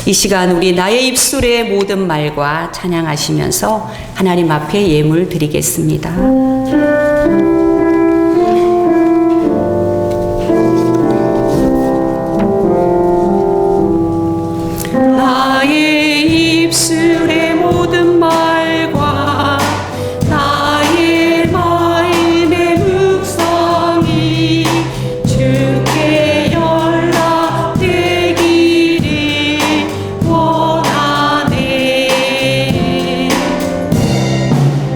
이 시간 우리 나의 입술의 모든 말과 찬양하시면서 하나님 앞에 예물 드리겠습니다. 나의 입술의 모든 말과 나의 마음의 묵상이 주께 연락되기를 원하네.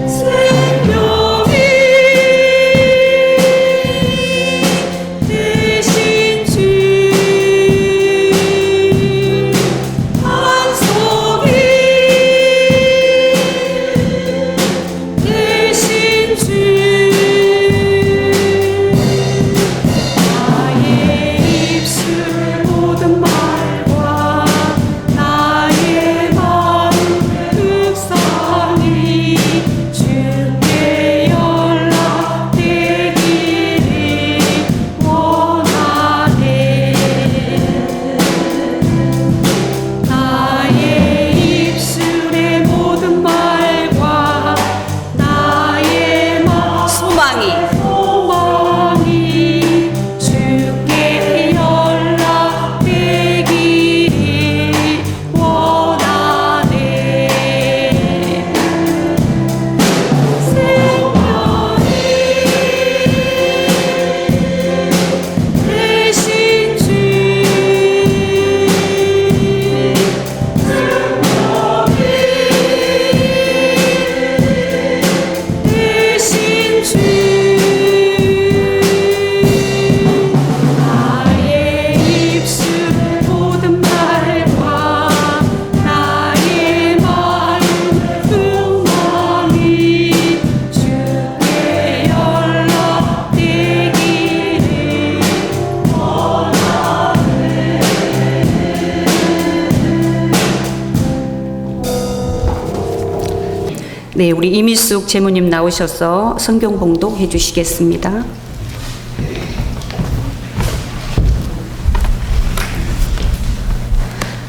생명이 되신 주 네, 우리 이미숙 제모님 나오셔서 성경 봉독해 주시겠습니다.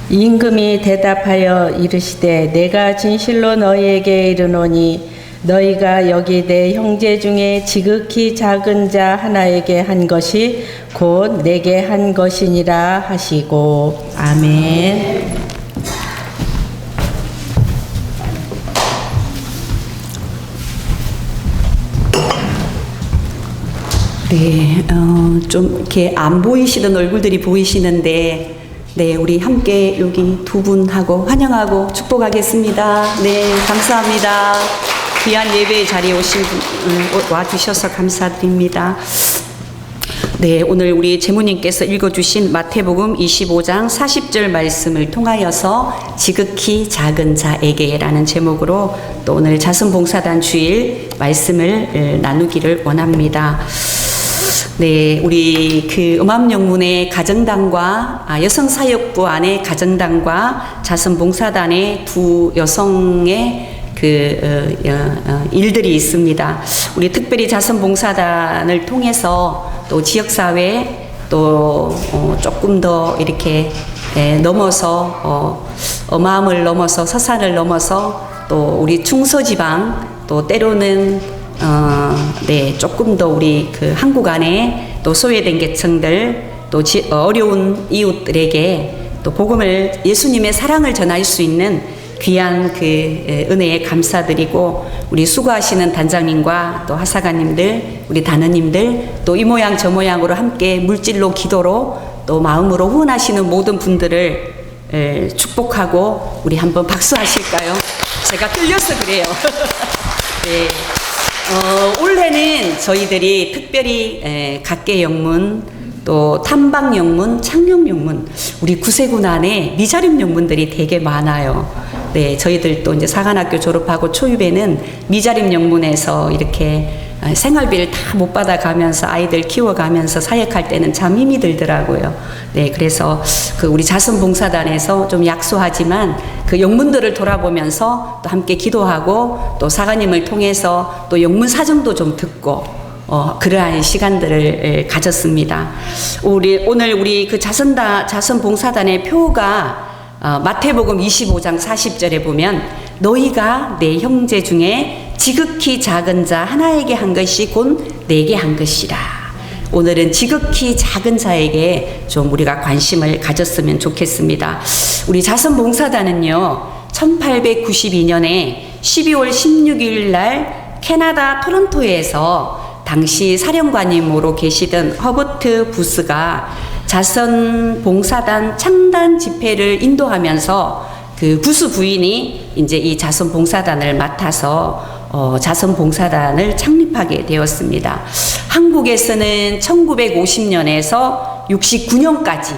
임금이 대답하여 이르시되 내가 진실로 너희에게 이르노니 너희가 여기 내 형제 중에 지극히 작은 자 하나에게 한 것이 곧 내게 한 것이니라 하시고 아멘. 네, 좀 이렇게 안 보이시던 얼굴들이 보이시는데, 네, 우리 함께 여기 두 분하고 환영하고 축복하겠습니다. 네, 감사합니다. 귀한 예배의 자리에 와주셔서 감사드립니다. 네, 오늘 우리 제무님께서 읽어주신 마태복음 25장 40절 말씀을 통하여서 지극히 작은 자에게라는 제목으로 또 오늘 자선봉사단 주일 말씀을 나누기를 원합니다. 네, 우리 그 음암영문의 가정당과 여성사역부 안에 가정당과 자선봉사단의 두 여성의 일들이 있습니다. 우리 특별히 자선봉사단을 통해서 또 지역사회 또 조금 더 이렇게 넘어서 어마음을 넘어서 서산을 넘어서 또 우리 충서지방 또 때로는 네, 조금 더 우리 그 한국 안에 또 소외된 계층들 또 어려운 이웃들에게 또 복음을 예수님의 사랑을 전할 수 있는 귀한 그 은혜에 감사드리고 우리 수고하시는 단장님과 또 하사관님들 우리 단원님들 또 이 모양 저 모양으로 함께 물질로 기도로 또 마음으로 후원하시는 모든 분들을 축복하고 우리 한번 박수하실까요? 제가 끌려서 그래요. 네. 올해는 저희들이 특별히 각계영문 또 탐방영문, 창녕영문 우리 구세군 안에 미자립 영문들이 되게 많아요. 네, 저희들도 이제 사관학교 졸업하고 초입에는 미자립 영문에서 이렇게 생활비를 다 못 받아가면서 아이들 키워가면서 사역할 때는 참 힘이 들더라고요. 네, 그래서 그 우리 자선봉사단에서 좀 약소하지만 그 영문들을 돌아보면서 또 함께 기도하고 또 사관님을 통해서 또 영문 사정도 좀 듣고 그러한 시간들을 가졌습니다. 오늘 우리 그 자선봉사단의 표가 마태복음 25장 40절에 보면 너희가 내 형제 중에 지극히 작은 자 하나에게 한 것이 곧 내게 한 것이라. 오늘은 지극히 작은 자에게 좀 우리가 관심을 가졌으면 좋겠습니다. 우리 자선봉사단은요, 1892년에 12월 16일 날 캐나다 토론토에서 당시 사령관님으로 계시던 허버트 부스가 자선봉사단 창단 집회를 인도하면서 그 부스 부인이 이제 이 자선봉사단을 맡아서 자선봉사단을 창립하게 되었습니다. 한국에서는 1950년에서 69년까지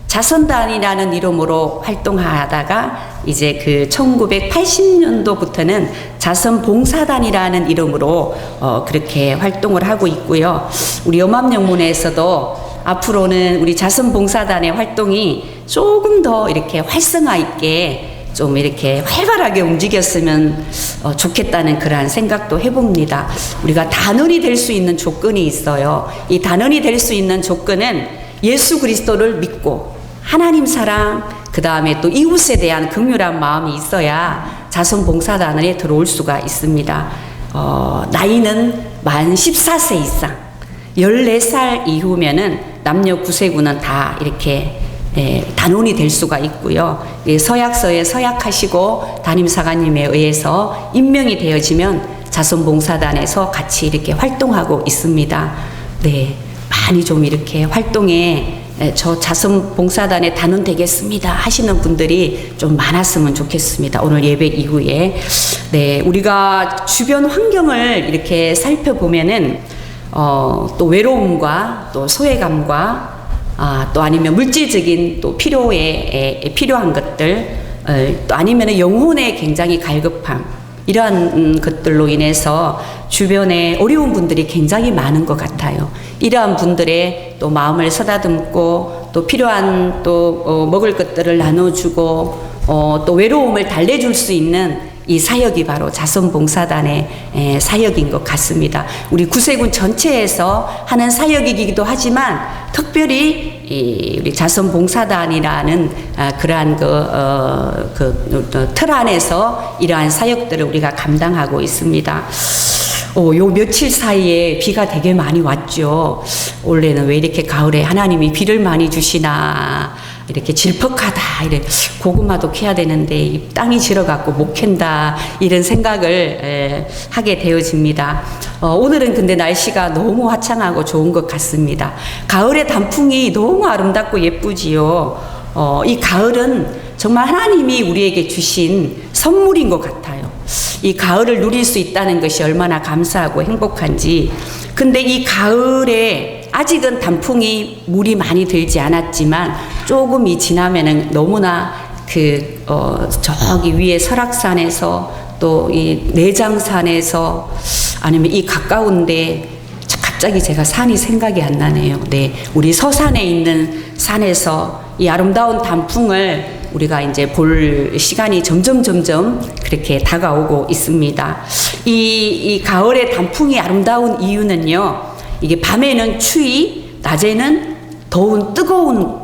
자선단이라는 이름으로 활동하다가 이제 그 1980년도부터는 자선봉사단이라는 이름으로 그렇게 활동을 하고 있고요. 우리 염암영문에서도 앞으로는 우리 자선봉사단의 활동이 조금 더 이렇게 활성화 있게 좀 이렇게 활발하게 움직였으면 좋겠다는 그러한 생각도 해봅니다. 우리가 단원이 될 수 있는 조건이 있어요. 이 단원이 될 수 있는 조건은 예수 그리스도를 믿고 하나님 사랑, 그 다음에 또 이웃에 대한 긍휼한 마음이 있어야 자선봉사단에 들어올 수가 있습니다. 나이는 만 14세 이상, 14살 이후면은 남녀 구세군은 다 이렇게 단원이 될 수가 있고요. 서약서에 서약하시고 담임사관님에 의해서 임명이 되어지면 자선봉사단에서 같이 이렇게 활동하고 있습니다. 네, 많이 좀 이렇게 활동에 저 자선봉사단에 단원 되겠습니다 하시는 분들이 좀 많았으면 좋겠습니다. 오늘 예배 이후에. 네, 우리가 주변 환경을 이렇게 살펴보면은 또 외로움과 또 소외감과 또 아니면 물질적인 또 필요한 것들, 또 아니면 영혼의 굉장히 갈급함, 이러한 것들로 인해서 주변에 어려운 분들이 굉장히 많은 것 같아요. 이러한 분들의 또 마음을 서다듬고 또 필요한 또 먹을 것들을 나눠주고 또 외로움을 달래줄 수 있는 이 사역이 바로 자선봉사단의 사역인 것 같습니다. 우리 구세군 전체에서 하는 사역이기도 하지만 특별히 우리 자선봉사단이라는 그러한 틀 안에서 이러한 사역들을 우리가 감당하고 있습니다. 요 며칠 사이에 비가 되게 많이 왔죠. 원래는 왜 이렇게 가을에 하나님이 비를 많이 주시나, 이렇게 질퍽하다, 이래 고구마도 캐야 되는데 이 땅이 질어갖고 못 캔다, 이런 생각을 하게 되어집니다. 오늘은 근데 날씨가 너무 화창하고 좋은 것 같습니다. 가을의 단풍이 너무 아름답고 예쁘지요. 이 가을은 정말 하나님이 우리에게 주신 선물인 것 같아요. 이 가을을 누릴 수 있다는 것이 얼마나 감사하고 행복한지. 근데 이 가을에 아직은 단풍이 물이 많이 들지 않았지만 조금이 지나면은 너무나 저기 위에 설악산에서 또 이 내장산에서 아니면 이 가까운데 갑자기 제가 산이 생각이 안 나네요. 네, 우리 서산에 있는 산에서 이 아름다운 단풍을 우리가 이제 볼 시간이 점점 그렇게 다가오고 있습니다. 이 가을의 단풍이 아름다운 이유는요, 이게 밤에는 추위, 낮에는 더운 뜨거운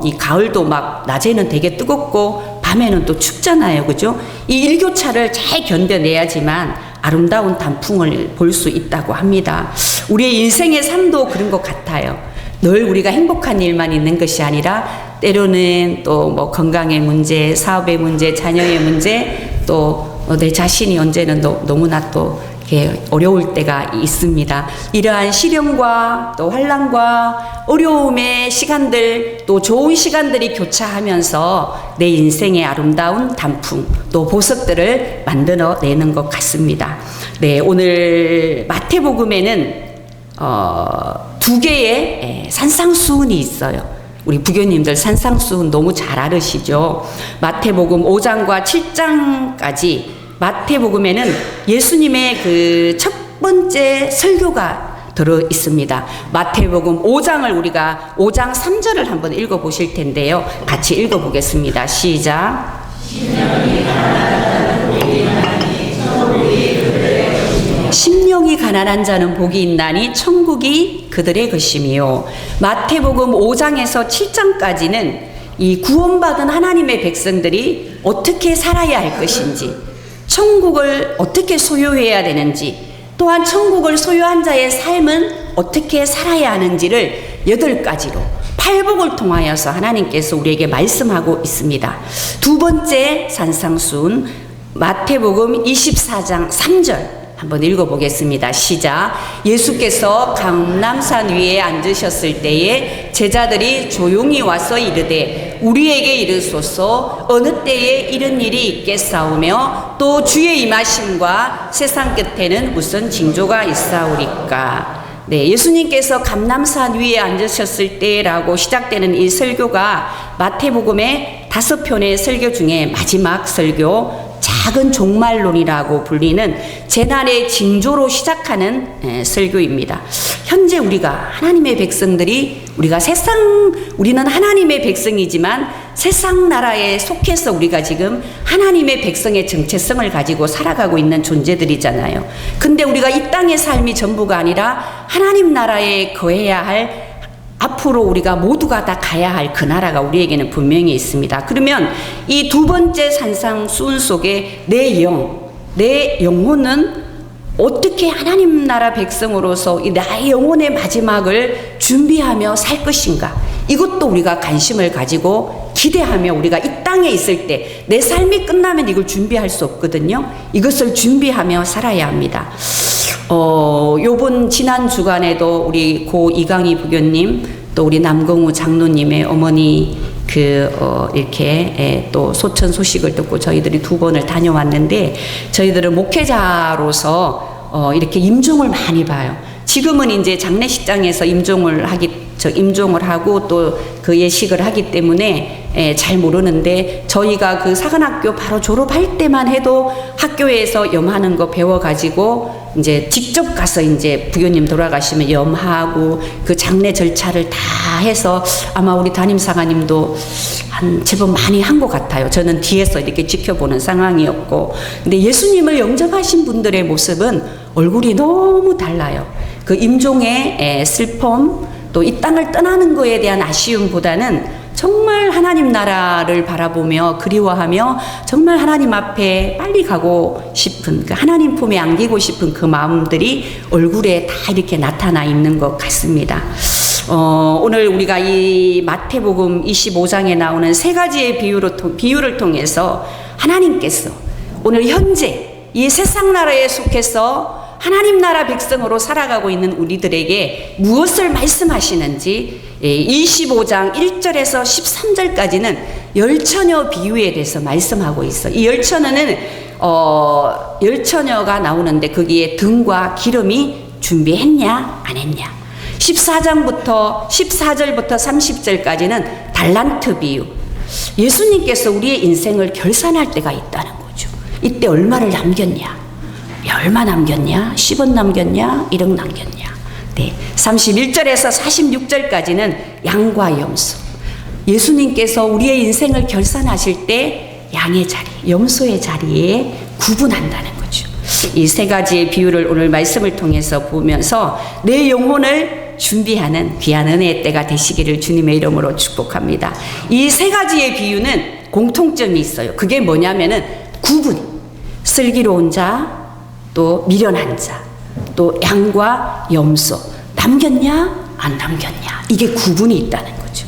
이 가을도 막 낮에는 되게 뜨겁고 밤에는 또 춥잖아요. 그죠? 이 일교차를 잘 견뎌내야지만 아름다운 단풍을 볼 수 있다고 합니다. 우리의 인생의 삶도 그런 것 같아요. 늘 우리가 행복한 일만 있는 것이 아니라 때로는 또 뭐 건강의 문제, 사업의 문제, 자녀의 문제, 또 내 자신이 언제는 너무나 또 이렇게 어려울 때가 있습니다. 이러한 시련과 또 환난과 어려움의 시간들, 또 좋은 시간들이 교차하면서 내 인생의 아름다운 단풍, 또 보석들을 만들어내는 것 같습니다. 네, 오늘 마태복음에는 두 개의 산상수훈이 있어요. 우리 부교님들 산상수훈 너무 잘 알으시죠? 마태복음 5장과 7장까지 마태복음에는 예수님의 그 첫 번째 설교가 들어 있습니다. 마태복음 5장을 우리가 5장 3절을 한번 읽어 보실 텐데요. 같이 읽어 보겠습니다. 시작. 심령이 가난한 자는 복이 있나니 천국이 그들의 것이며. 마태복음 5장에서 7장까지는 이 구원받은 하나님의 백성들이 어떻게 살아야 할 것인지, 천국을 어떻게 소유해야 되는지, 또한 천국을 소유한 자의 삶은 어떻게 살아야 하는지를 8가지로 팔복을 통하여서 하나님께서 우리에게 말씀하고 있습니다. 두 번째 산상순 마태복음 24장 3절 한번 읽어보겠습니다. 시작. 예수께서 감람산 위에 앉으셨을 때에 제자들이 조용히 와서 이르되 우리에게 이르소서 어느 때에 이런 일이 있겠사오며 또 주의 임하심과 세상 끝에는 무슨 징조가 있사오리까. 네, 예수님께서 감람산 위에 앉으셨을 때라고 시작되는 이 설교가 마태복음의 5편의 설교 중에 마지막 설교, 작은 종말론이라고 불리는 재난의 징조로 시작하는 설교입니다. 현재 우리가 하나님의 백성들이 우리는 하나님의 백성이지만 세상 나라에 속해서 우리가 지금 하나님의 백성의 정체성을 가지고 살아가고 있는 존재들이잖아요. 근데 우리가 이 땅의 삶이 전부가 아니라 하나님 나라에 거해야 할, 앞으로 우리가 모두가 다 가야 할 그 나라가 우리에게는 분명히 있습니다. 그러면 이 두 번째 산상수훈 속에 내 영혼은 어떻게 하나님 나라 백성으로서 이 나의 영혼의 마지막을 준비하며 살 것인가? 이것도 우리가 관심을 가지고 기대하며 우리가 이 땅에 있을 때 내 삶이 끝나면 이걸 준비할 수 없거든요. 이것을 준비하며 살아야 합니다. 요번 지난 주간에도 우리 고 이강희 부교님 또 우리 남경우 장로님의 어머니 이렇게 또 소천 소식을 듣고 저희들이 2번을 다녀왔는데, 저희들은 목회자로서 이렇게 임종을 많이 봐요. 지금은 이제 장례식장에서 임종을 하고 또 그 예식을 하기 때문에 잘 모르는데, 저희가 그 사관학교 바로 졸업할 때만 해도 학교에서 염하는 거 배워가지고 이제 직접 가서 이제 부교님 돌아가시면 염하고 그 장례 절차를 다 해서 아마 우리 담임사관님도 한 제법 많이 한 것 같아요. 저는 뒤에서 이렇게 지켜보는 상황이었고, 근데 예수님을 영접하신 분들의 모습은 얼굴이 너무 달라요. 그 임종의 슬픔, 또 이 땅을 떠나는 거에 대한 아쉬움보다는 정말 하나님 나라를 바라보며 그리워하며 정말 하나님 앞에 빨리 가고 싶은, 그 하나님 품에 안기고 싶은 그 마음들이 얼굴에 다 이렇게 나타나 있는 것 같습니다. 오늘 우리가 이 마태복음 25장에 나오는 3가지의 비유를 통해서 하나님께서 오늘 현재 이 세상 나라에 속해서 하나님 나라 백성으로 살아가고 있는 우리들에게 무엇을 말씀하시는지 25장 1절에서 13절까지는 열처녀 비유에 대해서 말씀하고 있어. 이 열처녀는 열처녀가 나오는데 거기에 등과 기름이 준비했냐 안 했냐. 14절부터 30절까지는 달란트 비유. 예수님께서 우리의 인생을 결산할 때가 있다는 거죠. 이때 얼마를 남겼냐, 얼마 남겼냐, 10원 남겼냐, 1억 남겼냐. 네, 31절에서 46절까지는 양과 염소. 예수님께서 우리의 인생을 결산하실 때 양의 자리, 염소의 자리에 구분한다는 거죠. 이 3가지의 비유를 오늘 말씀을 통해서 보면서 내 영혼을 준비하는 귀한 은혜의 때가 되시기를 주님의 이름으로 축복합니다. 이 3가지의 비유는 공통점이 있어요. 그게 뭐냐면은 구분, 슬기로운 자, 또 미련한 자, 또 양과 염소, 남겼냐 안 남겼냐, 이게 구분이 있다는 거죠.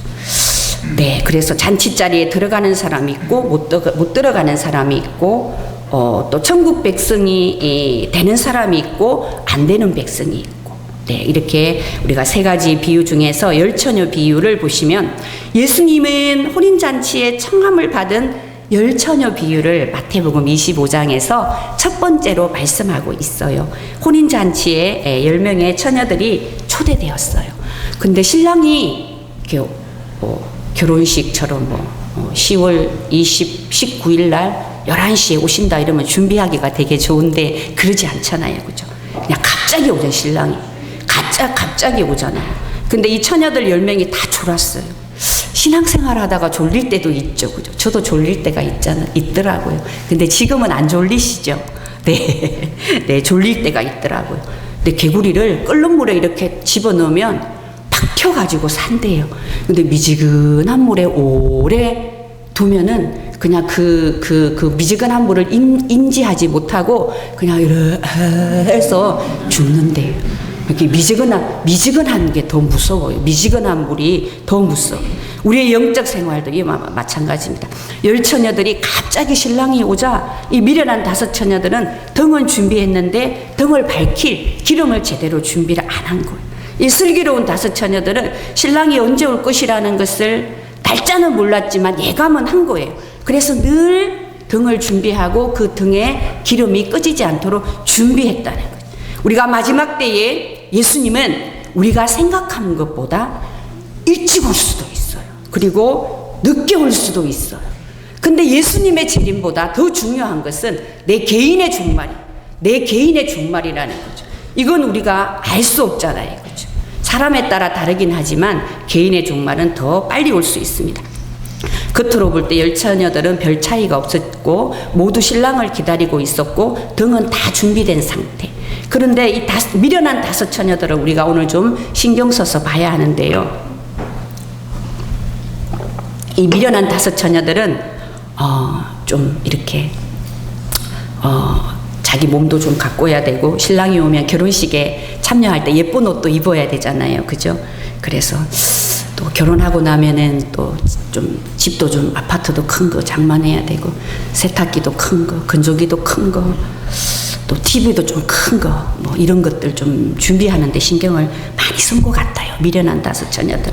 네, 그래서 잔치자리에 들어가는 사람이 있고 못 들어가는 사람이 있고, 또 천국 백성이 되는 사람이 있고 안 되는 백성이 있고, 네, 이렇게 우리가 3가지 비유 중에서 열처녀 비유를 보시면 예수님은 혼인잔치에 청함을 받은 열처녀 비유를 마태복음 25장에서 첫 번째로 말씀하고 있어요. 혼인잔치에 10명의 처녀들이 초대되었어요. 근데 신랑이 결혼식처럼 10월 19일 날 11시에 오신다 이러면 준비하기가 되게 좋은데 그러지 않잖아요. 그죠? 그냥 갑자기 오죠, 신랑이. 갑자기 오잖아요. 근데 이 처녀들 10명이 다 졸았어요. 신앙생활 하다가 졸릴 때도 있죠. 그죠? 저도 졸릴 때가 있더라고요. 근데 지금은 안 졸리시죠? 네. 네, 졸릴 때가 있더라고요. 근데 개구리를 끓는 물에 이렇게 집어넣으면 탁 펴가지고 산대요. 근데 미지근한 물에 오래 두면은 그냥 그 미지근한 물을 인지하지 못하고 그냥 이렇게 해서 죽는데요. 이렇게 미지근한 게 더 무서워요. 미지근한 물이 더 무서워. 우리의 영적 생활도 이 마찬가지입니다. 10처녀들이 갑자기 신랑이 오자 이 미련한 5처녀들은 등은 준비했는데 등을 밝힐 기름을 제대로 준비를 안 한 거예요. 이 슬기로운 5처녀들은 신랑이 언제 올 것이라는 것을 날짜는 몰랐지만 예감은 한 거예요. 그래서 늘 등을 준비하고 그 등에 기름이 꺼지지 않도록 준비했다는 거예요. 우리가 마지막 때에 예수님은 우리가 생각하는 것보다 일찍 올 수도 있어요. 그리고 늦게 올 수도 있어요. 근데 예수님의 재림보다 더 중요한 것은 내 개인의 종말이라는 거죠. 이건 우리가 알 수 없잖아요. 그렇죠? 사람에 따라 다르긴 하지만 개인의 종말은 더 빨리 올 수 있습니다. 겉으로 볼 때 10처녀들은 별 차이가 없었고 모두 신랑을 기다리고 있었고 등은 다 준비된 상태. 그런데 이 미련한 5처녀들을 우리가 오늘 좀 신경 써서 봐야 하는데요. 이 미련한 5처녀들은 좀 이렇게 자기 몸도 좀 가꿔야 되고 신랑이 오면 결혼식에 참여할 때 예쁜 옷도 입어야 되잖아요. 그죠? 그래서 또 결혼하고 나면은 또 좀 집도 좀 아파트도 큰 거 장만해야 되고 세탁기도 큰 거, 건조기도 큰 거, 또 TV도 좀 큰 거, 뭐 이런 것들 좀 준비하는데 신경을 많이 쓴 것 같아요. 미련한 5처녀들은.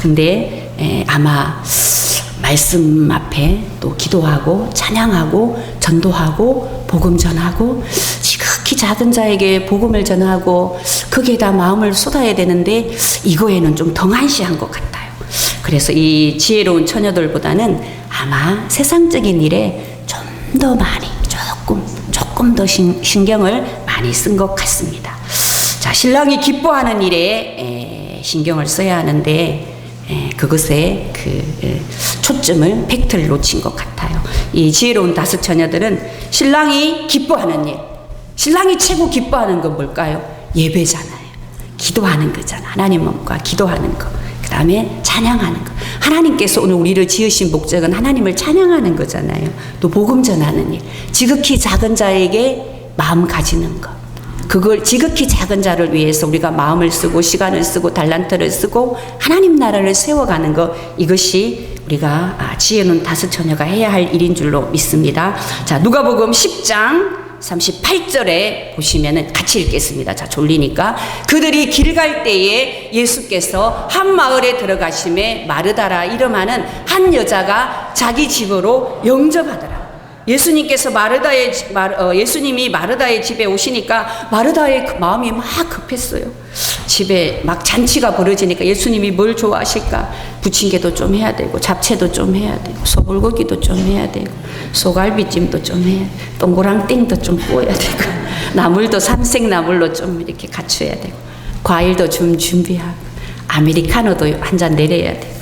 근데 아마 말씀 앞에 또 기도하고 찬양하고 전도하고 복음 전하고 지극히 작은 자에게 복음을 전하고 거기에다 마음을 쏟아야 되는데 이거에는 좀 덩한시한 것 같아요. 그래서 이 지혜로운 처녀들보다는 아마 세상적인 일에 좀 더 많이 조금 더 신경을 많이 쓴 것 같습니다. 자, 신랑이 기뻐하는 일에 신경을 써야 하는데 그것에 초점을 팩트를 놓친 것 같아요. 이 지혜로운 5처녀들은 신랑이 기뻐하는 일, 신랑이 최고 기뻐하는 건 뭘까요? 예배잖아요. 기도하는 거잖아. 하나님과 기도하는 거. 그 다음에 찬양하는 거. 하나님께서 오늘 우리를 지으신 목적은 하나님을 찬양하는 거잖아요. 또 복음 전하는 일. 지극히 작은 자에게 마음 가지는 거. 그걸 지극히 작은 자를 위해서 우리가 마음을 쓰고 시간을 쓰고 달란트를 쓰고 하나님 나라를 세워가는 것, 이것이 우리가 지혜는 5처녀가 해야 할 일인 줄로 믿습니다. 자, 누가복음 10장 38절에 보시면은 같이 읽겠습니다. 자, 졸리니까. 그들이 길 갈 때에 예수께서 한 마을에 들어가심에 마르다라 이름하는 한 여자가 자기 집으로 영접하더라. 예수님께서 예수님이 마르다의 집에 오시니까 마르다의 마음이 막 급했어요. 집에 막 잔치가 벌어지니까 예수님이 뭘 좋아하실까? 부침개도 좀 해야 되고 잡채도 좀 해야 되고 소불고기도 좀 해야 되고 소갈비찜도 좀 해야 되고 동그랑땡도 좀 구워야 되고 나물도 삼색나물로 좀 이렇게 갖춰야 되고 과일도 좀 준비하고 아메리카노도 한 잔 내려야 되고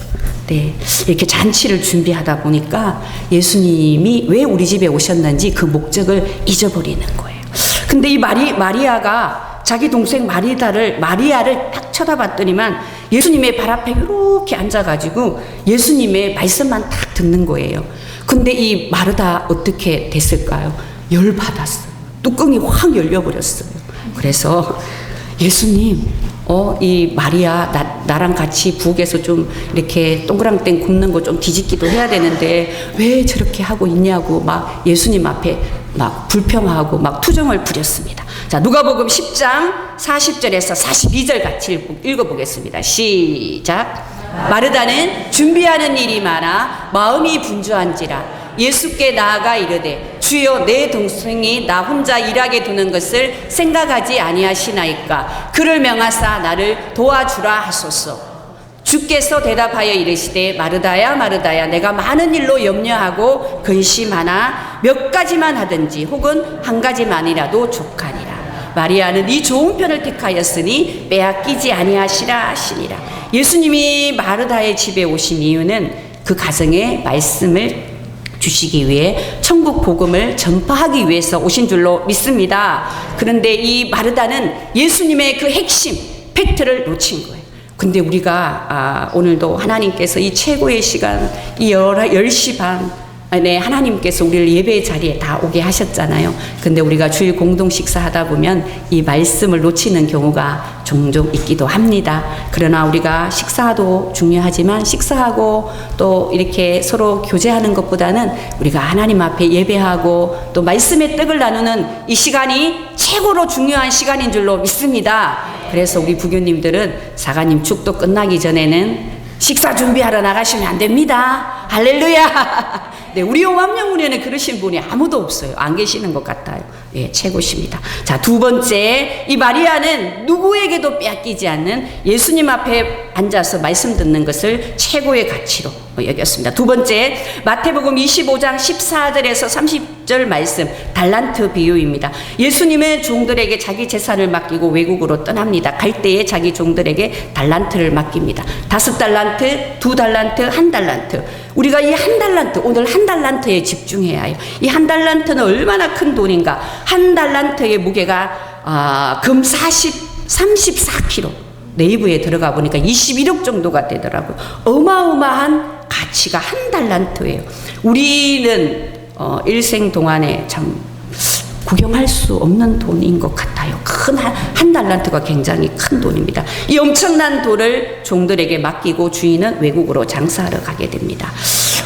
네, 이렇게 잔치를 준비하다 보니까 예수님이 왜 우리 집에 오셨는지 그 목적을 잊어버리는 거예요. 근데 이 마리아가 자기 동생 마리아를 딱 쳐다봤더니만 예수님의 발 앞에 이렇게 앉아가지고 예수님의 말씀만 딱 듣는 거예요. 근데 이 마르다 어떻게 됐을까요? 열받았어요. 뚜껑이 확 열려버렸어요. 그래서 예수님, 이 마리아 나랑 같이 부엌에서 좀 이렇게 동그랑땡 굽는 거 좀 뒤집기도 해야 되는데 왜 저렇게 하고 있냐고 막 예수님 앞에 막 불평하고 막 투정을 부렸습니다. 자, 누가복음 10장 40절에서 42절 같이 읽어보겠습니다. 시작. 마르다는 준비하는 일이 많아 마음이 분주한지라 예수께 나아가 이르되 주여 내 동생이 나 혼자 일하게 두는 것을 생각하지 아니하시나이까 그를 명하사 나를 도와주라 하소서. 주께서 대답하여 이르시되 마르다야 마르다야 내가 많은 일로 염려하고 근심하나 몇 가지만 하든지 혹은 한 가지만이라도 족하니라. 마리아는 이 좋은 편을 택하였으니 빼앗기지 아니하시라 하시니라. 예수님이 마르다의 집에 오신 이유는 그 가정에 말씀을 주시기 위해 천국 복음을 전파하기 위해서 오신 줄로 믿습니다. 그런데 이 마르다는 예수님의 그 핵심 팩트를 놓친 거예요. 근데 우리가 오늘도 하나님께서 이 최고의 시간, 이 10시 반, 네, 하나님께서 우리를 예배의 자리에 다 오게 하셨잖아요. 근데 우리가 주일 공동 식사하다 보면 이 말씀을 놓치는 경우가 종종 있기도 합니다. 그러나 우리가 식사도 중요하지만 식사하고 또 이렇게 서로 교제하는 것보다는 우리가 하나님 앞에 예배하고 또 말씀의 떡을 나누는 이 시간이 최고로 중요한 시간인 줄로 믿습니다. 그래서 우리 부교님들은 사가님 축도 끝나기 전에는 식사 준비하러 나가시면 안 됩니다. 할렐루야. 네, 우리 오맘영문에는 그러신 분이 아무도 없어요. 안 계시는 것 같아요. 예, 최고십니다. 자, 두 번째, 이 마리아는 누구에게도 빼앗기지 않는 예수님 앞에 앉아서 말씀 듣는 것을 최고의 가치로 여겼습니다. 두 번째, 마태복음 25장 14절에서 30절 말씀, 달란트 비유입니다. 예수님은 종들에게 자기 재산을 맡기고 외국으로 떠납니다. 갈 때에 자기 종들에게 달란트를 맡깁니다. 5달란트, 2달란트, 1달란트. 우리가 이 1달란트, 오늘 1달란트에 집중해야 해요. 이 1달란트는 얼마나 큰 돈인가. 1달란트의 무게가 금 34kg. 네이버에 들어가 보니까 21억 정도가 되더라고요. 어마어마한 가치가 1달란트예요. 우리는 일생 동안에 참 구경할 수 없는 돈인 것 같아요. 큰 한 달란트가 굉장히 큰 돈입니다. 이 엄청난 돈을 종들에게 맡기고 주인은 외국으로 장사하러 가게 됩니다.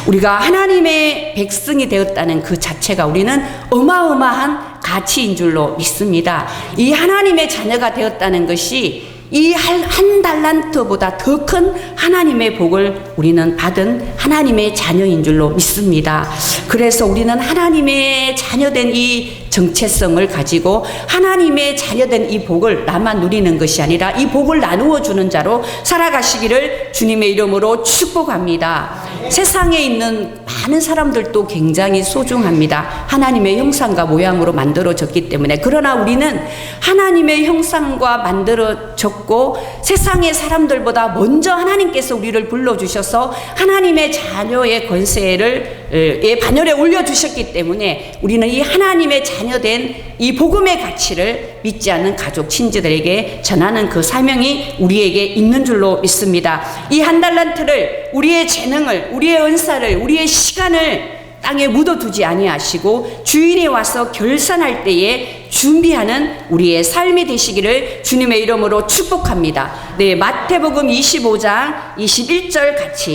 우리가 하나님의 백성이 되었다는 그 자체가 우리는 어마어마한 가치인 줄로 믿습니다. 이 하나님의 자녀가 되었다는 것이 이 한 달란트보다 더 큰 하나님의 복을 우리는 받은 하나님의 자녀인 줄로 믿습니다. 그래서 우리는 하나님의 자녀된 이 정체성을 가지고 하나님의 자녀된 이 복을 나만 누리는 것이 아니라 이 복을 나누어 주는 자로 살아가시기를 주님의 이름으로 축복합니다. 세상에 있는 많은 사람들도 굉장히 소중합니다. 하나님의 형상과 모양으로 만들어졌기 때문에. 그러나 우리는 하나님의 형상과 만들어졌고 세상의 사람들보다 먼저 하나님께서 우리를 불러주셔서 하나님의 자녀의 권세를 반열에 올려주셨기 때문에 우리는 이 하나님의 자녀된 이 복음의 가치를 믿지 않는 가족, 친지들에게 전하는 그 사명이 우리에게 있는 줄로 믿습니다. 이 1달란트를, 우리의 재능을, 우리의 은사를, 우리의 시간을 땅에 묻어두지 아니하시고 주인이 와서 결산할 때에 준비하는 우리의 삶이 되시기를 주님의 이름으로 축복합니다. 네, 마태복음 25장 21절 같이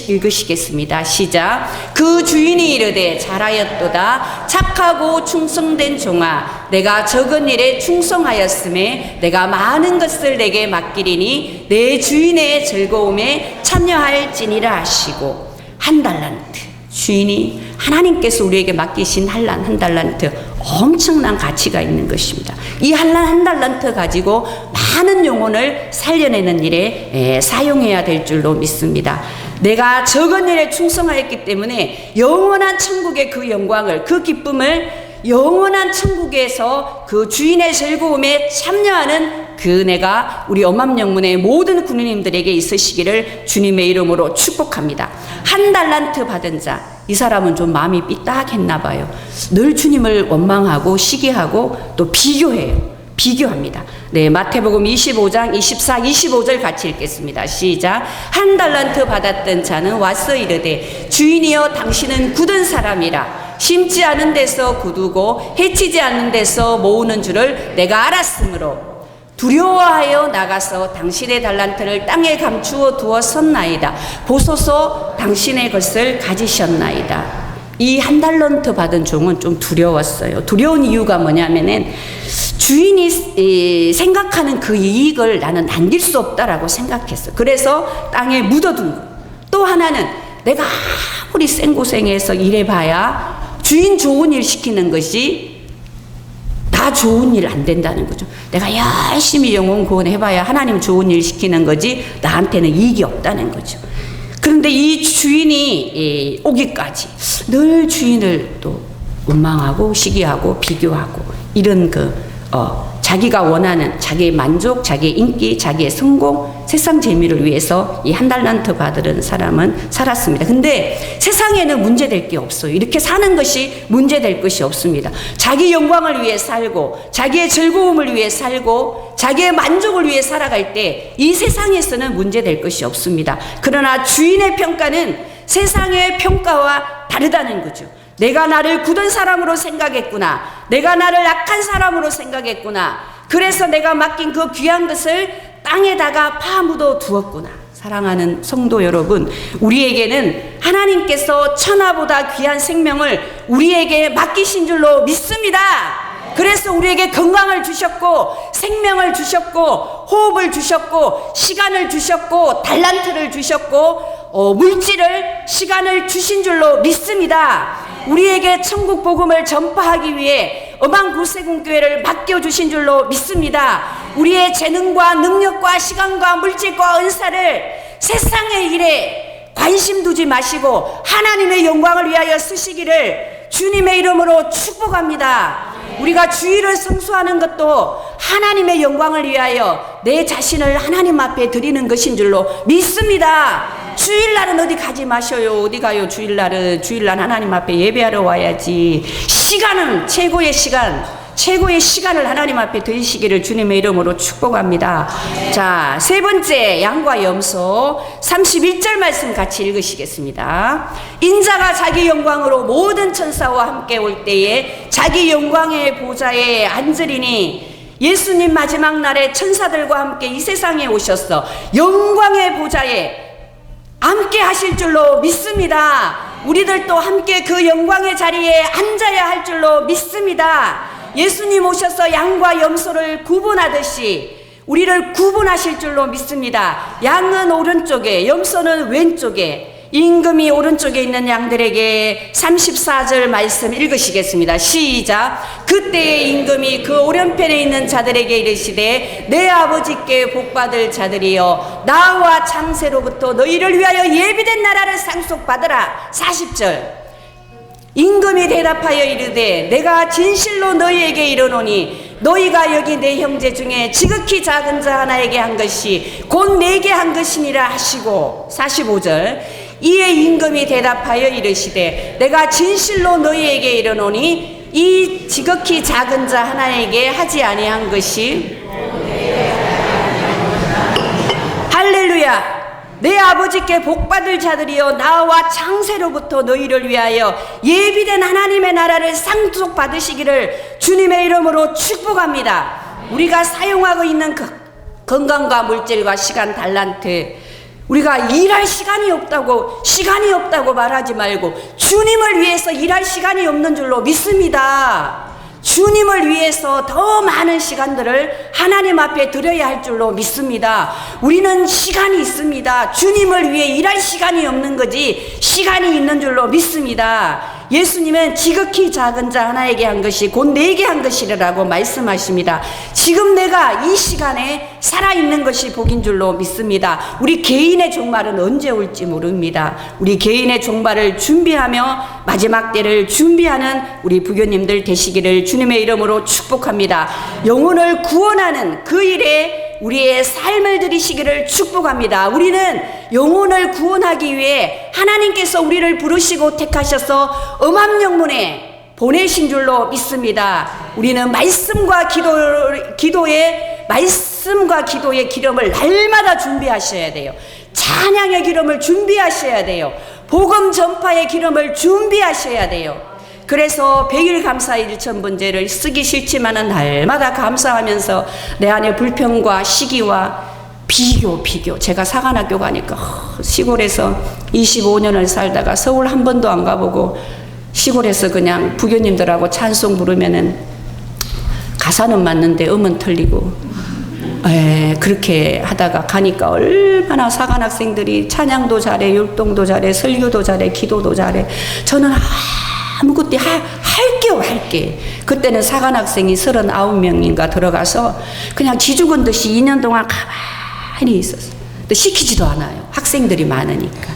읽으시겠습니다. 시작. 그 주인이 이르되 잘하였도다 착하고 충성된 종아, 내가 적은 일에 충성하였음에 내가 많은 것을 내게 맡기리니 내 주인의 즐거움에 참여할지니라 하시고. 1달란트, 주인이 하나님께서 우리에게 맡기신 한 달란트, 엄청난 가치가 있는 것입니다. 이 한 달란트 가지고 많은 영혼을 살려내는 일에 사용해야 될 줄로 믿습니다. 내가 적은 일에 충성하였기 때문에 영원한 천국의 그 영광을, 그 기쁨을, 영원한 천국에서 그 주인의 즐거움에 참여하는 그 은혜가 우리 엄함영문의 모든 군인님들에게 있으시기를 주님의 이름으로 축복합니다. 1달란트 받은 자, 이 사람은 좀 마음이 삐딱했나 봐요. 늘 주님을 원망하고 시기하고 또 비교합니다. 네, 마태복음 25장 24, 25절 같이 읽겠습니다. 시작. 1달란트 받았던 자는 와서 이르되 주인이여 당신은 굳은 사람이라 심지 않은 데서 굳고 해치지 않는 데서 모으는 줄을 내가 알았으므로 두려워하여 나가서 당신의 달란트를 땅에 감추어 두었었나이다. 보소서 당신의 것을 가지셨나이다. 이 1달란트 받은 종은 좀 두려웠어요. 두려운 이유가 뭐냐면은 주인이 생각하는 그 이익을 나는 남길 수 없다라고 생각했어. 그래서 땅에 묻어둔 거. 또 하나는 내가 아무리 생고생해서 일해봐야 주인 좋은 일 시키는 것이 다 좋은 일 안 된다는 거죠. 내가 열심히 영혼 구원해봐야 하나님 좋은 일 시키는 거지 나한테는 이익이 없다는 거죠. 그런데 이 주인이 오기까지 늘 주인을 또 원망하고 시기하고 비교하고 이런 자기가 원하는 자기의 만족, 자기의 인기, 자기의 성공, 세상 재미를 위해서 이 1달란트 받은 사람은 살았습니다. 근데 세상에는 문제될 게 없어요. 이렇게 사는 것이 문제될 것이 없습니다. 자기 영광을 위해 살고 자기의 즐거움을 위해 살고 자기의 만족을 위해 살아갈 때 이 세상에서는 문제될 것이 없습니다. 그러나 주인의 평가는 세상의 평가와 다르다는 거죠. 내가 나를 굳은 사람으로 생각했구나. 내가 나를 악한 사람으로 생각했구나. 그래서 내가 맡긴 그 귀한 것을 땅에다가 파묻어 두었구나. 사랑하는 성도 여러분, 우리에게는 하나님께서 천하보다 귀한 생명을 우리에게 맡기신 줄로 믿습니다. 그래서 우리에게 건강을 주셨고, 생명을 주셨고, 호흡을 주셨고, 시간을 주셨고, 달란트를 주셨고, 물질을, 시간을 주신 줄로 믿습니다. 우리에게 천국 복음을 전파하기 위해 어망구세군교회를 맡겨주신 줄로 믿습니다. 우리의 재능과 능력과 시간과 물질과 은사를 세상의 일에 관심 두지 마시고 하나님의 영광을 위하여 쓰시기를 주님의 이름으로 축복합니다. 우리가 주일을 성수하는 것도 하나님의 영광을 위하여 내 자신을 하나님 앞에 드리는 것인 줄로 믿습니다. 주일날은 어디 가지 마셔요. 어디 가요? 주일날은 하나님 앞에 예배하러 와야지. 시간은 최고의 시간을 하나님 앞에 드리시기를 주님의 이름으로 축복합니다. 자, 세 번째, 양과 염소 31절 말씀 같이 읽으시겠습니다. 인자가 자기 영광으로 모든 천사와 함께 올 때에 자기 영광의 보좌에 앉으리니, 예수님 마지막 날에 천사들과 함께 이 세상에 오셔서 영광의 보좌에 함께 하실 줄로 믿습니다. 우리들도 함께 그 영광의 자리에 앉아야 할 줄로 믿습니다. 예수님 오셔서 양과 염소를 구분하듯이 우리를 구분하실 줄로 믿습니다. 양은 오른쪽에, 염소는 왼쪽에, 임금이 오른쪽에 있는 양들에게 34절 말씀 읽으시겠습니다. 시작. 그때의 임금이 그 오른편에 있는 자들에게 이르시되 내 아버지께 복받을 자들이여, 나와 창세로부터 너희를 위하여 예비된 나라를 상속받으라. 40절. 임금이 대답하여 이르되 내가 진실로 너희에게 이르노니 너희가 여기 내 형제 중에 지극히 작은 자 하나에게 한 것이 곧 내게 한 것이니라 하시고. 45절. 이에 임금이 대답하여 이르시되 내가 진실로 너희에게 이르노니 이 지극히 작은 자 하나에게 하지 아니한 것이, 할렐루야, 내 아버지께 복받을 자들이여, 나와 창세로부터 너희를 위하여 예비된 하나님의 나라를 상속받으시기를 주님의 이름으로 축복합니다. 우리가 사용하고 있는 건강과 물질과 시간, 달란트, 우리가 일할 시간이 없다고 말하지 말고 주님을 위해서 일할 시간이 없는 줄로 믿습니다. 주님을 위해서 더 많은 시간들을 하나님 앞에 드려야 할 줄로 믿습니다. 우리는 시간이 있습니다. 주님을 위해 일할 시간이 없는 거지 시간이 있는 줄로 믿습니다. 예수님은 지극히 작은 자 하나에게 한 것이 곧 내게 한 것이라고 말씀하십니다. 지금 내가 이 시간에 살아있는 것이 복인 줄로 믿습니다. 우리 개인의 종말은 언제 올지 모릅니다. 우리 개인의 종말을 준비하며 마지막 때를 준비하는 우리 부교님들 되시기를 주님의 이름으로 축복합니다. 영혼을 구원하는 그 일에 우리의 삶을 들이시기를 축복합니다. 우리는 영혼을 구원하기 위해 하나님께서 우리를 부르시고 택하셔서 엄함영문에 보내신 줄로 믿습니다. 우리는 말씀과 기도의 기름을 날마다 준비하셔야 돼요. 찬양의 기름을 준비하셔야 돼요. 복음 전파의 기름을 준비하셔야 돼요. 그래서 100일 감사 1,000번제를 쓰기 싫지만은 날마다 감사하면서 내 안에 불평과 시기와 비교. 제가 사관학교 가니까 시골에서 25년을 살다가 서울 한 번도 안 가보고 시골에서 그냥 부교님들하고 찬송 부르면은 가사는 맞는데 음은 틀리고 그렇게 하다가 가니까 얼마나 사관학생들이 찬양도 잘해, 율동도 잘해, 설교도 잘해, 기도도 잘해. 저는 아무것도 할 게. 그때는 사관학생이 39명인가 들어가서 그냥 기죽은 듯이 2년 동안 가만히 있었어요. 근데 시키지도 않아요. 학생들이 많으니까.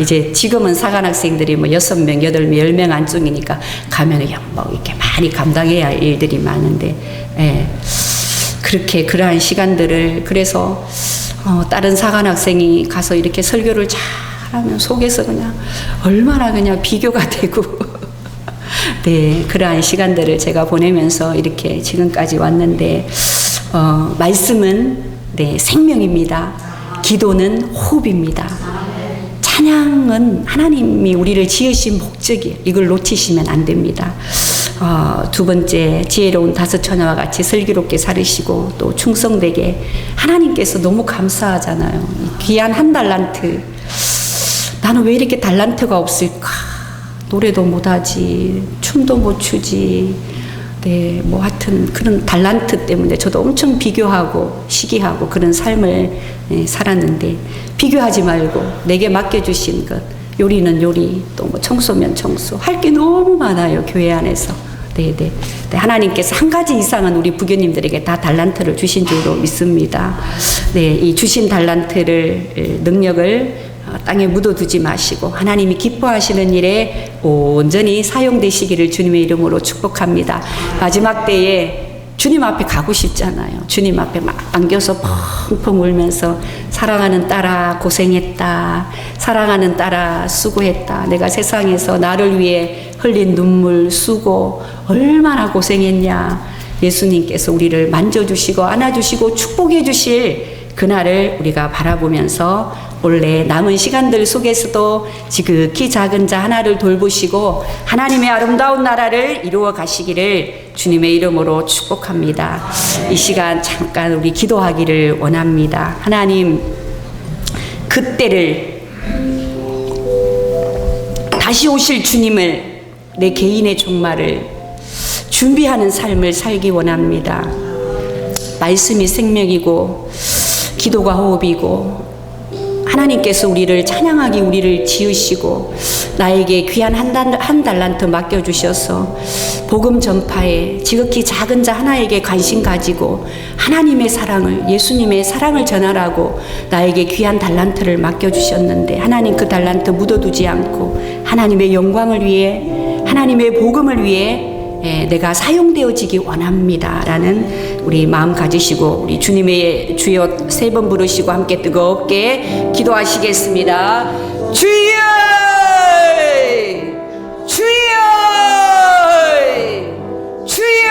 이제 지금은 사관학생들이 뭐 6명, 8명, 10명 안쪽이니까 가면은 뭐 이렇게 많이 감당해야 할 일들이 많은데, 그렇게 그러한 시간들을, 그래서 다른 사관학생이 가서 이렇게 설교를 잘하면 속에서 그냥 얼마나 그냥 비교가 되고 네, 그러한 시간들을 제가 보내면서 이렇게 지금까지 왔는데 말씀은 네, 생명입니다. 기도는 호흡입니다. 찬양은 하나님이 우리를 지으신 목적이에요. 이걸 놓치시면 안 됩니다. 두 번째, 지혜로운 다섯 처녀와 같이 슬기롭게 살으시고 또 충성되게, 하나님께서 너무 감사하잖아요. 귀한 한 달란트. 나는 왜 이렇게 달란트가 없을까? 노래도 못하지, 춤도 못 추지. 네, 뭐 하여튼 그런 달란트 때문에 저도 엄청 비교하고 시기하고 그런 삶을 살았는데, 비교하지 말고 내게 맡겨주신 것, 요리는 요리, 또 뭐 청소면 청소, 할 게 너무 많아요, 교회 안에서. 네. 하나님께서 한 가지 이상은 우리 부교님들에게 다 달란트를 주신 줄로 믿습니다. 네, 이 주신 달란트를, 능력을 땅에 묻어두지 마시고 하나님이 기뻐하시는 일에 온전히 사용되시기를 주님의 이름으로 축복합니다. 마지막 때에 주님 앞에 가고 싶잖아요. 주님 앞에 막 안겨서 펑펑 울면서, 사랑하는 딸아 고생했다, 사랑하는 딸아 수고했다, 내가 세상에서 나를 위해 흘린 눈물 수고 얼마나 고생했냐. 예수님께서 우리를 만져주시고 안아주시고 축복해 주실 그날을 우리가 바라보면서 올해 남은 시간들 속에서도 지극히 작은 자 하나를 돌보시고 하나님의 아름다운 나라를 이루어 가시기를 주님의 이름으로 축복합니다. 이 시간 잠깐 우리 기도하기를 원합니다. 하나님, 그때를, 다시 오실 주님을, 내 개인의 종말을 준비하는 삶을 살기 원합니다. 말씀이 생명이고 기도가 호흡이고, 하나님께서 우리를 찬양하기 우리를 지으시고 나에게 귀한 한 달란트 맡겨주셔서 복음 전파에 지극히 작은 자 하나에게 관심 가지고 하나님의 사랑을, 예수님의 사랑을 전하라고 나에게 귀한 달란트를 맡겨주셨는데, 하나님 그 달란트 묻어두지 않고 하나님의 영광을 위해, 하나님의 복음을 위해 내가 사용되어지기 원합니다 라는 우리 마음 가지시고 우리 주님의 주여 세 번 부르시고 함께 뜨겁게 기도하시겠습니다. 주여, 주여, 주여.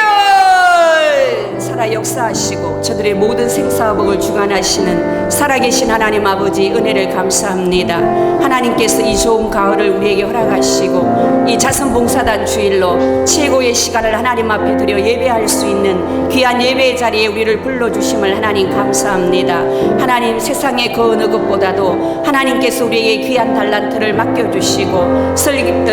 살아 역사하시고 저들의 모든 생사복을 주관하시는 살아계신 하나님 아버지, 은혜를 감사합니다. 하나님께서 이 좋은 가을을 우리에게 허락하시고 이 자선봉사단 주일로 최고의 시간을 하나님 앞에 드려 예배할 수 있는 귀한 예배의 자리에 우리를 불러주심을 하나님 감사합니다. 하나님, 세상의 그 어느 것보다도 하나님께서 우리에게 귀한 달란트를 맡겨주시고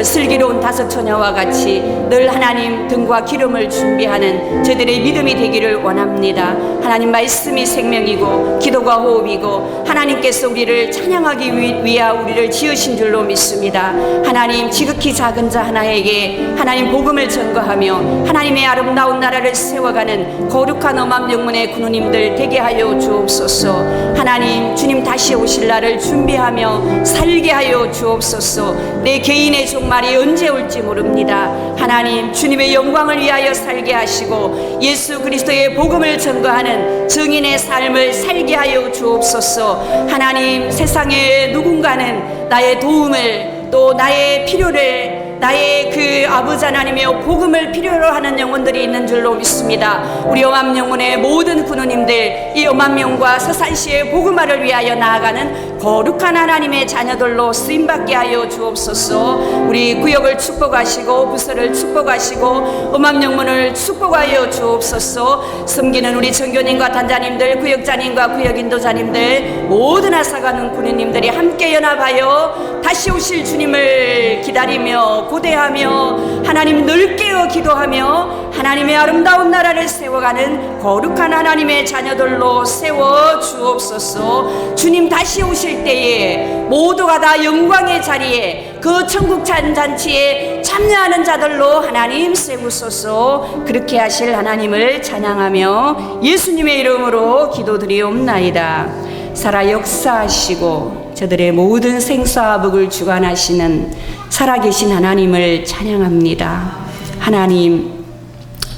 슬기로운 다섯 처녀와 같이 늘 하나님 등과 기름을 준비하는 저들의 믿음이 되기를 원합니다. 하나님, 말씀이 생명이고 기도가 호흡이고 하나님께서 우리를 찬양하기 위하 우리를 지으신 줄로 믿습니다. 하나님, 지극히 작은 자 하나에게 하나님 복음을 전거하며 하나님의 아름다운 나라를 세워가는 거룩한 엄함 영문의 군우님들 되게 하여 주옵소서. 하나님, 주님 다시 오실 날을 준비하며 살게 하여 주옵소서. 내 개인의 종말이 언제 올지 모릅니다. 하나님, 주님의 영광을 위하여 살게 하시고 예수 그리스도의 복음을 전거하는 증인의 삶을 살게 하여 주옵소서. 하나님, 세상에 누군가는 나의 도움을, 또 나의 필요를, 나의 그 아버지 하나님의 복음을 필요로 하는 영혼들이 있는 줄로 믿습니다. 우리 엄함 영혼의 모든 군우님들, 이 엄함 영과 서산시의 복음화를 위하여 나아가는 거룩한 하나님의 자녀들로 쓰임받게 하여 주옵소서. 우리 구역을 축복하시고 부서를 축복하시고 엄함 영혼을 축복하여 주옵소서. 섬기는 우리 전교님과 단자님들, 구역자님과 구역인도자님들, 모든 아사가는 군우님들이 함께 연합하여 다시 오실 주님을 기다리며 고대하며 하나님 늘 깨어 기도하며 하나님의 아름다운 나라를 세워가는 거룩한 하나님의 자녀들로 세워 주옵소서. 주님 다시 오실 때에 모두가 다 영광의 자리에 그 천국 잔치에 참여하는 자들로 하나님 세우소서. 그렇게 하실 하나님을 찬양하며 예수님의 이름으로 기도드리옵나이다. 살아 역사하시고 저들의 모든 생사복을 주관하시는 살아계신 하나님을 찬양합니다. 하나님,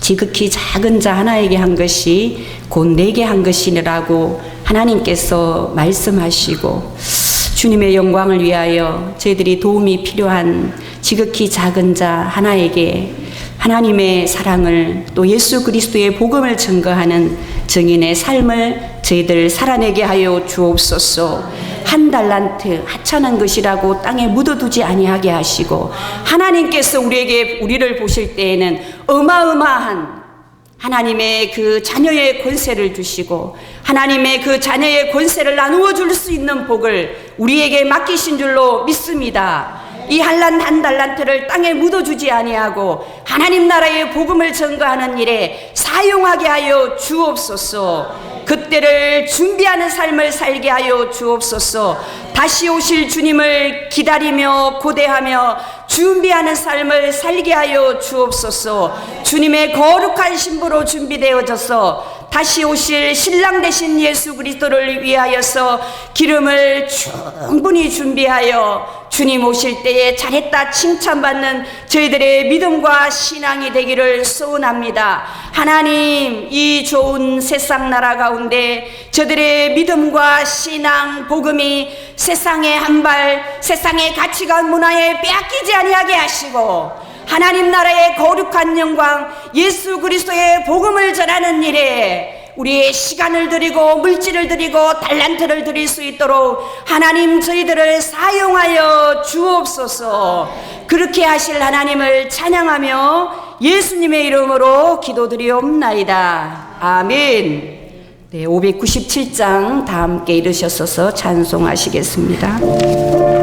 지극히 작은 자 하나에게 한 것이 곧 내게 한 것이라고 하나님께서 말씀하시고 주님의 영광을 위하여 저희들이 도움이 필요한 지극히 작은 자 하나에게 하나님의 사랑을, 또 예수 그리스도의 복음을 증거하는 증인의 삶을 저희들 살아내게 하여 주옵소서. 한 달란트 하찮은 것이라고 땅에 묻어두지 아니하게 하시고, 하나님께서 우리를 보실 때에는 어마어마한 하나님의 그 자녀의 권세를 주시고, 하나님의 그 자녀의 권세를 나누어 줄 수 있는 복을 우리에게 맡기신 줄로 믿습니다. 이 한 달란트를 땅에 묻어주지 아니하고 하나님 나라의 복음을 전거하는 일에 사용하게 하여 주옵소서. 그때를 준비하는 삶을 살게 하여 주옵소서. 다시 오실 주님을 기다리며 고대하며 준비하는 삶을 살게 하여 주옵소서. 주님의 거룩한 신부로 준비되어져서 다시 오실 신랑 되신 예수 그리스도를 위하여서 기름을 충분히 준비하여 주님 오실 때에 잘했다 칭찬받는 저희들의 믿음과 신앙이 되기를 소원합니다. 하나님, 이 좋은 세상 나라 가운데 저들의 믿음과 신앙, 복음이 세상의 한발, 세상의 가치관 문화에 빼앗기지 아니하게 하시고, 하나님 나라의 거룩한 영광, 예수 그리스도의 복음을 전하는 일에 우리의 시간을 드리고 물질을 드리고 달란트를 드릴 수 있도록 하나님 저희들을 사용하여 주옵소서. 그렇게 하실 하나님을 찬양하며 예수님의 이름으로 기도드리옵나이다. 아멘. 네, 597장 다 함께 읽으셔서 찬송하시겠습니다.